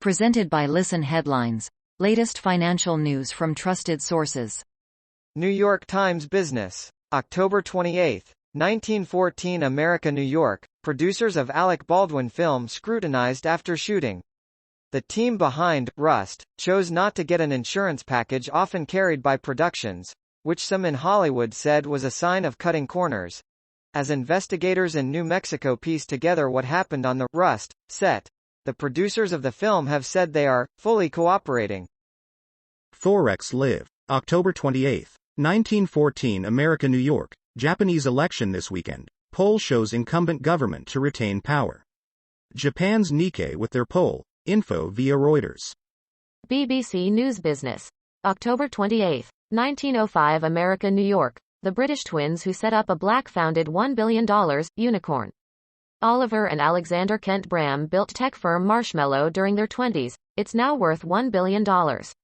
Presented by Listen Headlines. Latest financial news from trusted sources. New York Times Business. October 28, 1914 America, New York. Producers of Alec Baldwin film scrutinized after shooting. The team behind Rust chose not to get an insurance package often carried by productions, which some in Hollywood said was a sign of cutting corners. As investigators in New Mexico piece together what happened on the Rust set, the producers of the film have said they are fully cooperating. Forex Live. October 28, 1914 America, New York. Japanese election this weekend. Poll shows incumbent government to retain power. Japan's Nikkei with their poll. Info via Reuters. BBC News Business. October 28, 1905 America, New York. The British twins who set up a black-founded $1 billion unicorn. Oliver and Alexander Kent Bram built tech firm Marshmallow during their 20s. It's now worth $1 billion. Forex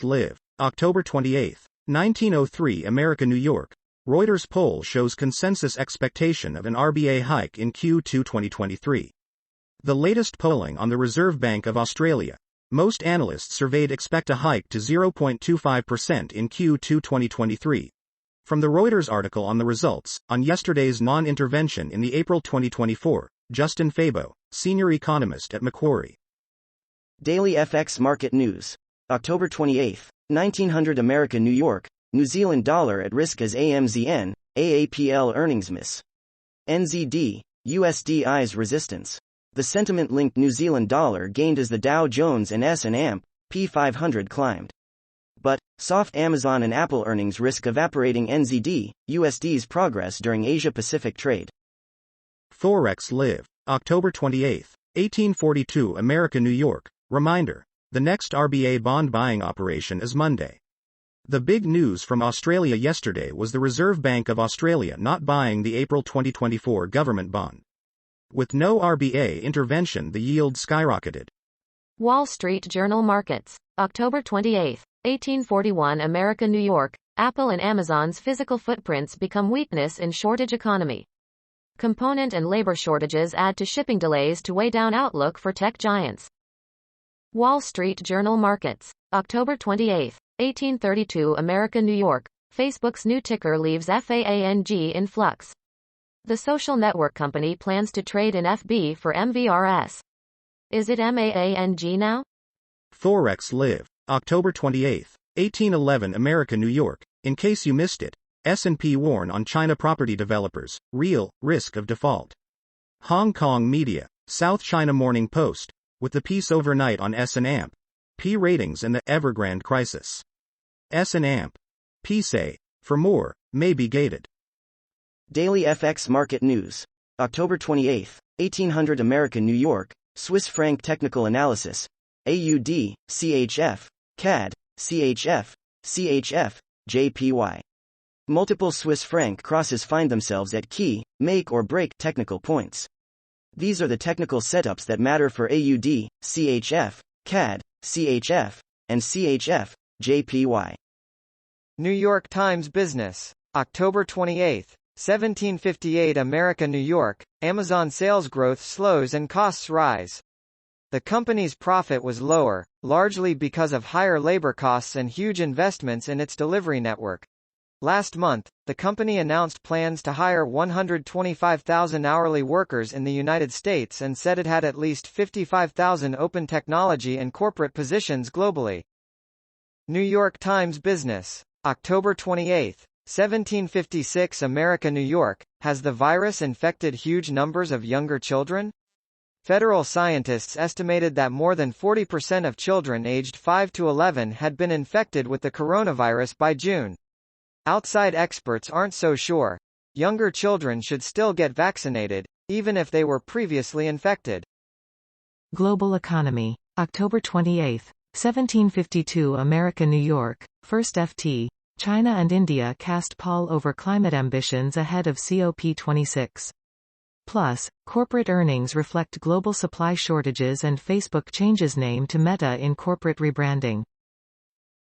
Live. October 28, 1903 America, New York. Reuters poll shows consensus expectation of an RBA hike in Q2 2023. The latest polling on the Reserve Bank of Australia. Most analysts surveyed expect a hike to 0.25% in Q2 2023. From the Reuters article on the results, on yesterday's non-intervention in the April 2024, Justin Fabo, senior economist at Macquarie. Daily FX Market News. October 28, 1900 America, New York. New Zealand dollar at risk as AMZN, AAPL earnings miss. NZD, USD eyes resistance. The sentiment-linked New Zealand dollar gained as the Dow Jones and S&P 500 climbed. But, soft Amazon and Apple earnings risk evaporating NZD, USD's progress during Asia-Pacific trade. Forex Live. October 28, 1842 America, New York. Reminder. The next RBA bond buying operation is Monday. The big news from Australia yesterday was the Reserve Bank of Australia not buying the April 2024 government bond. With no RBA intervention, the yield skyrocketed. Wall Street Journal Markets. October 28, 1841 America, New York. Apple and Amazon's physical footprints become weakness in shortage economy. Component and labor shortages add to shipping delays to weigh down outlook for tech giants. Wall Street Journal Markets. October 28, 1832 America, New York. Facebook's new ticker leaves FAANG in flux. The social network company plans to trade in FB for MVRS. Is it MAANG now? Forex Live. October 28, 1811 America, New York. In case you missed it, S&P warn on China property developers, real risk of default. Hong Kong media, South China Morning Post, with the piece overnight on S&P ratings and the Evergrande crisis. S&P say, for more, may be gated. Daily FX Market News. October 28, 1800 America, New York. Swiss franc technical analysis. AUD, CHF, CAD, CHF, CHF, JPY. Multiple Swiss franc crosses find themselves at key, make or break technical points. These are the technical setups that matter for AUD, CHF, CAD, CHF, and CHF, JPY. New York Times Business. October 28, 1758 America, New York. Amazon sales growth slows and costs rise. The company's profit was lower, largely because of higher labor costs and huge investments in its delivery network. Last month, the company announced plans to hire 125,000 hourly workers in the United States and said it had at least 55,000 open technology and corporate positions globally. New York Times Business. October 28, 1756 America, New York. Has the virus infected huge numbers of younger children? Federal scientists estimated that more than 40% of children aged 5 to 11 had been infected with the coronavirus by June. Outside experts aren't so sure. Younger children should still get vaccinated, even if they were previously infected. Global Economy. October 28, 1752 America, New York. First FT. China and India cast pall over climate ambitions ahead of COP26. Plus, corporate earnings reflect global supply shortages and Facebook changes name to Meta in corporate rebranding.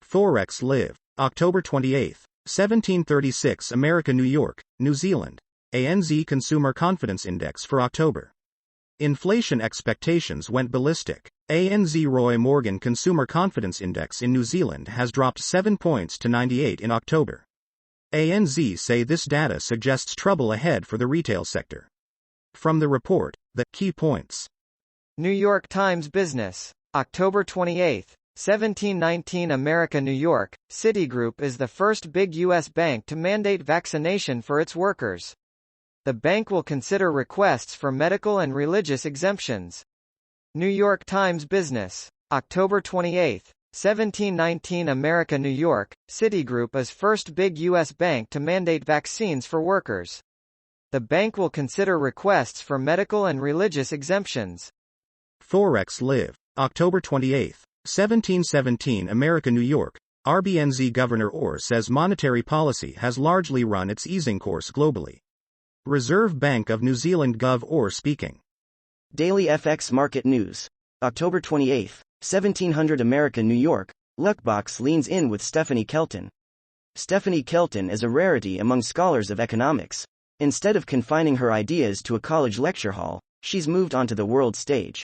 Forex Live. October 28, 1736 America, New York, New Zealand. ANZ Consumer Confidence Index for October. Inflation expectations went ballistic. ANZ Roy Morgan Consumer Confidence Index in New Zealand has dropped 7 points to 98 in October. ANZ say this data suggests trouble ahead for the retail sector. From the report, the key points. New York Times Business. October 28, 1719 America New York, Citigroup is the first big U.S. bank to mandate vaccination for its workers. The bank will consider requests for medical and religious exemptions. New York Times Business. October 28, 1719 America New York, Citigroup is first big U.S. bank to mandate vaccines for workers. The bank will consider requests for medical and religious exemptions. Forex Live. October 28, 1717 America New York, RBNZ Governor Orr says monetary policy has largely run its easing course globally. Reserve Bank of New Zealand Gov Orr speaking. Daily FX Market News. October 28, 1700 America New York, Luckbox leans in with Stephanie Kelton. Stephanie Kelton is a rarity among scholars of economics. Instead of confining her ideas to a college lecture hall, she's moved onto the world stage.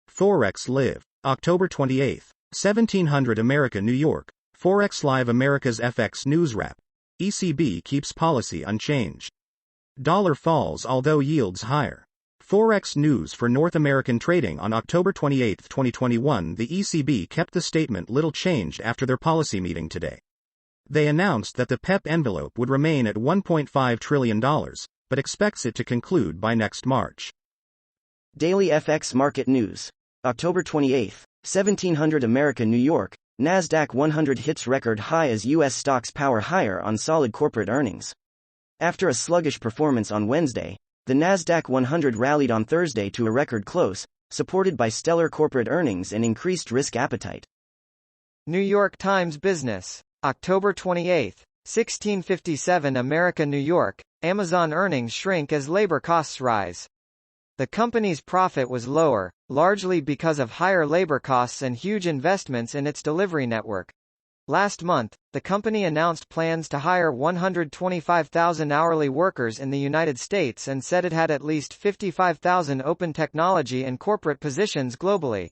Forex Live. October 28, 1700 America New York, Forex Live America's FX News Wrap. ECB keeps policy unchanged. Dollar falls although yields higher. Forex news for North American trading on October 28, 2021. The ECB kept the statement little changed after their policy meeting today. They announced that the PEP envelope would remain at $1.5 trillion, but expects it to conclude by next March. Daily FX Market News. October 28, 1700 America New York, NASDAQ 100 hits record high as U.S. stocks power higher on solid corporate earnings. After a sluggish performance on Wednesday, the NASDAQ 100 rallied on Thursday to a record close, supported by stellar corporate earnings and increased risk appetite. New York Times Business. October 28, 1657 America New York, Amazon earnings shrink as labor costs rise. The company's profit was lower, largely because of higher labor costs and huge investments in its delivery network. Last month, the company announced plans to hire 125,000 hourly workers in the United States and said it had at least 55,000 open technology and corporate positions globally.